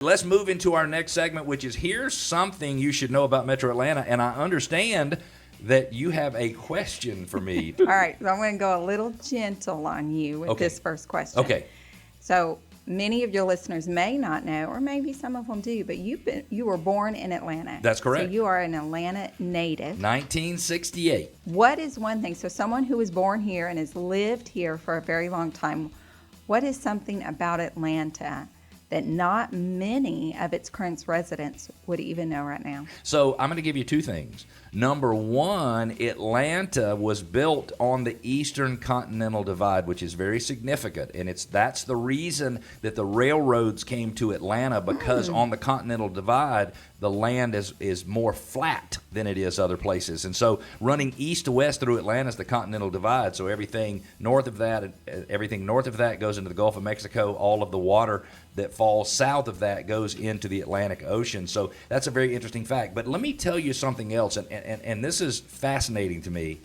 Let's move into our next segment, which is here's something you should know about Metro Atlanta. And I understand that you have a question for me. All right, so I'm going to go a little gentle on you with this first question. Okay. So many of your listeners may not know, or maybe some of them do, but you were born in Atlanta. That's correct. So you are an Atlanta native. 1968. What is one thing, so someone who was born here and has lived here for a very long time, what is something about Atlanta that not many of its current residents would even know right now? So I'm going to give you two things. Number one, Atlanta was built on the Eastern Continental Divide, which is very significant, and that's the reason that the railroads came to Atlanta, because on the Continental Divide, the land is more flat than it is other places. And so running east to west through Atlanta is the Continental Divide. So everything north of that goes into the Gulf of Mexico. All of the water that falls south of that goes into the Atlantic Ocean. So that's a very interesting fact. But let me tell you something else, and this is fascinating to me.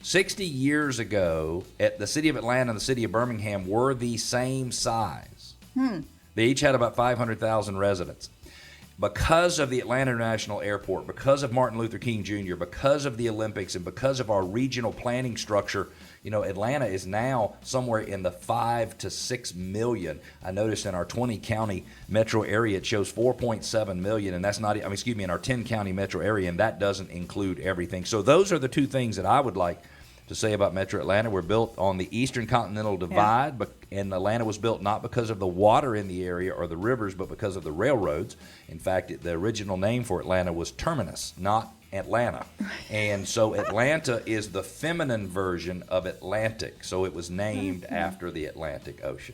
60 years ago, the city of Atlanta and the city of Birmingham were the same size. They each had about 500,000 residents. Because of the Atlanta International Airport, because of Martin Luther King Jr., because of the Olympics, and because of our regional planning structure, Atlanta is now somewhere in the 5 to 6 million. I noticed in our 20-county metro area, it shows 4.7 million, and that's not, in our 10-county metro area, and that doesn't include everything. So those are the two things that I would like to say about Metro Atlanta. We're built on the Eastern Continental Divide, and Atlanta was built not because of the water in the area or the rivers, but because of the railroads. In fact, the original name for Atlanta was Terminus, not Atlanta. And so Atlanta is the feminine version of Atlantic, so it was named after the Atlantic Ocean.